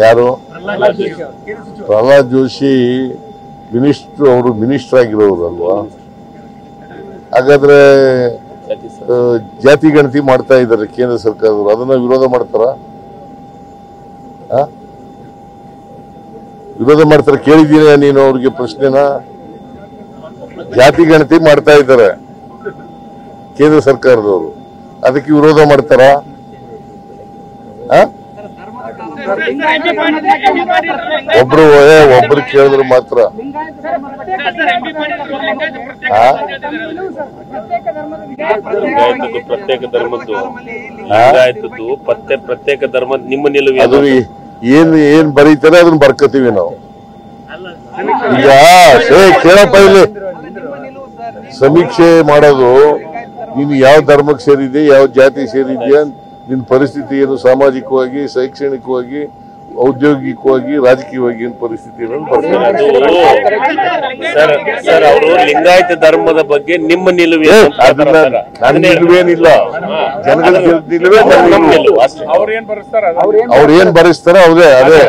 ಯಾರು ಪ್ರಹ್ಲಾದ್ ಜೋಶಿ ಮಿನಿಸ್ಟರ್, ಅವರು ಮಿನಿಸ್ಟರ್ ಆಗಿರೋರು ಅಲ್ವಾ? ಹಾಗಾದ್ರೆ ಜಾತಿ ಗಣತಿ ಮಾಡ್ತಾ ಇದ್ದಾರೆ ಕೇಂದ್ರ ಸರ್ಕಾರದವರು, ಅದನ್ನ ವಿರೋಧ ಮಾಡ್ತಾರ? ವಿರೋಧ ಮಾಡ್ತಾರೆ? ಕೇಳಿದ್ದೀನ ನೀನು ಅವ್ರಿಗೆ ಪ್ರಶ್ನೆನ? ಜಾತಿ ಗಣತಿ ಮಾಡ್ತಾ ಇದ್ದಾರೆ ಕೇಂದ್ರ ಸರ್ಕಾರದವರು, ಅದಕ್ಕೆ ವಿರೋಧ ಮಾಡ್ತಾರ? ಒಬ್ರು ಕೇಳಿದ್ರು ಮಾತ್ರ. ಪ್ರತ್ಯೇಕ ಧರ್ಮದ್ದು ಲಿಂಗಾಯತದ್ದು ಪ್ರತ್ಯೇಕ ಧರ್ಮದ ನಿಮ್ಮ ನಿಲುವು ಅದು ಏನ್ ಬರೀತಾರೆ ಅದನ್ನ ಬರ್ಕೋತೀವಿ ನಾವು. ಈಗ ಕೇಳಪ್ಪ, ಇಲ್ಲಿ ಸಮೀಕ್ಷೆ ಮಾಡೋದು ನೀನು ಯಾವ ಧರ್ಮಕ್ಕೆ ಸೇರಿದೆ, ಯಾವ ಜಾತಿ ಸೇರಿದ್ಯಾ, ನಿನ್ನ ಪರಿಸ್ಥಿತಿ ಏನು, ಸಾಮಾಜಿಕವಾಗಿ, ಶೈಕ್ಷಣಿಕವಾಗಿ, ಔದ್ಯೋಗಿಕವಾಗಿ, ರಾಜಕೀಯವಾಗಿ ಏನ್ ಪರಿಸ್ಥಿತಿ ಸರ್, ಅವರು ಲಿಂಗಾಯತ ಧರ್ಮದ ಬಗ್ಗೆ ನಿಮ್ಮ ನಿಲುವು ನನ್ನ ನಿಲುವೇನಿಲ್ಲ, ಜನಗಳ ನಿಲುವೇ. ಅವ್ರು ಏನ್ ಬರೆಸ್ತಾರ ಅದೇ ಅದೇ.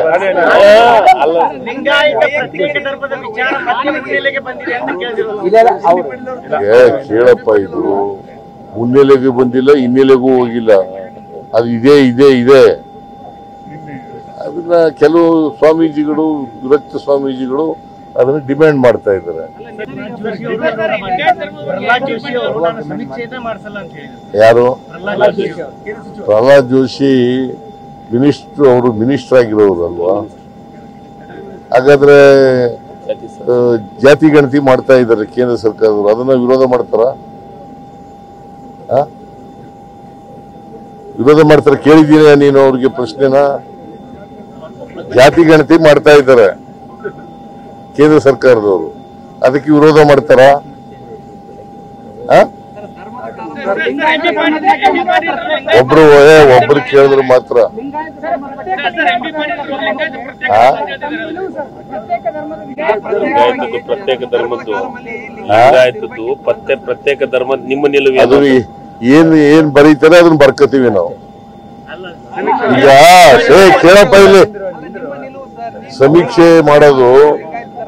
ಕೇಳಪ್ಪ, ಇದು ಮುನ್ನೆಲೆಗೆ ಬಂದಿಲ್ಲ, ಹಿನ್ನೆಲೆಗೂ ಹೋಗಿಲ್ಲ, ಅದು ಇದೆ. ಅದನ್ನ ಕೆಲವು ಸ್ವಾಮೀಜಿಗಳು, ವಿರಕ್ತ ಸ್ವಾಮೀಜಿಗಳು ಅದನ್ನ ಡಿಮ್ಯಾಂಡ್ ಮಾಡ್ತಾ ಇದ್ದಾರೆ. ಯಾರು ಪ್ರಹ್ಲಾದ್ ಜೋಶಿ ಮಿನಿಸ್ಟರ್, ಅವರು ಮಿನಿಸ್ಟರ್ ಆಗಿರೋರು ಅಲ್ವಾ? ಹಾಗಾದ್ರೆ ಜಾತಿ ಗಣತಿ ಮಾಡ್ತಾ ಇದ್ದಾರೆ ಕೇಂದ್ರ ಸರ್ಕಾರದವರು, ಅದನ್ನ ವಿರೋಧ ಮಾಡ್ತಾರ? ವಿರೋಧ ಮಾಡ್ತಾರೆ? ಕೇಳಿದ್ದೀನ ನೀನು ಅವ್ರಿಗೆ ಪ್ರಶ್ನೆನ? ಜಾತಿ ಗಣತಿ ಮಾಡ್ತಾ ಇದ್ದಾರೆ ಕೇಂದ್ರ ಸರ್ಕಾರದವರು, ಅದಕ್ಕೆ ವಿರೋಧ ಮಾಡ್ತಾರ? ಒಬ್ರು ಕೇಳಿದ್ರು ಮಾತ್ರ. ಪ್ರತ್ಯೇಕ ಧರ್ಮದ್ದು ಲಿಂಗಾಯತದ್ದು ಪ್ರತ್ಯೇಕ ಧರ್ಮದ ನಿಮ್ಮ ನಿಲುವು ಅದು ಏನ್ ಬರೀತಾರೆ ಅದನ್ನ ಬರ್ಕೋತೀವಿ ನಾವು. ಈಗ ಕೇಳಪ್ಪ, ಇಲ್ಲಿ ಸಮೀಕ್ಷೆ ಮಾಡೋದು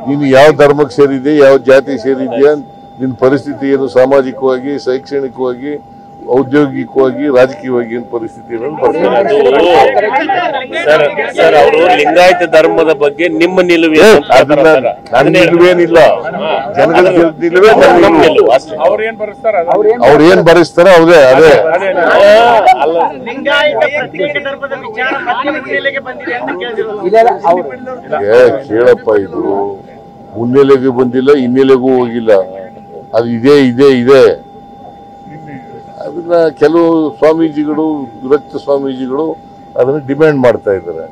ನೀನು ಯಾವ ಧರ್ಮಕ್ಕೆ ಸೇರಿದೆ, ಯಾವ ಜಾತಿ ಸೇರಿದ್ಯಾ, ನಿನ್ನ ಪರಿಸ್ಥಿತಿ ಏನು, ಸಾಮಾಜಿಕವಾಗಿ, ಶೈಕ್ಷಣಿಕವಾಗಿ, ಔದ್ಯೋಗಿಕವಾಗಿ, ರಾಜಕೀಯವಾಗಿ ಏನ್ ಪರಿಸ್ಥಿತಿ ಸರ್, ಅವರು ಲಿಂಗಾಯತ ಧರ್ಮದ ಬಗ್ಗೆ ನಿಮ್ಮ ನಿಲುವು ನನ್ನ ನಿಲುವೇನಿಲ್ಲ, ಜನಗಳ ನಿಲುವೇ. ಅವ್ರು ಏನ್ ಬರೆಸ್ತಾರ ಅದೇ ಅದೇ. ಕೇಳಪ್ಪ, ಇದು ಮುನ್ನೆಲೆಗೆ ಬಂದಿಲ್ಲ, ಹಿನ್ನೆಲೆಗೂ ಹೋಗಿಲ್ಲ, ಅದು ಇದೆ. ಅದನ್ನ ಕೆಲವು ಸ್ವಾಮೀಜಿಗಳು, ವಿರಕ್ತ ಸ್ವಾಮೀಜಿಗಳು ಅದನ್ನ ಡಿಮ್ಯಾಂಡ್ ಮಾಡ್ತಾ ಇದ್ದಾರೆ.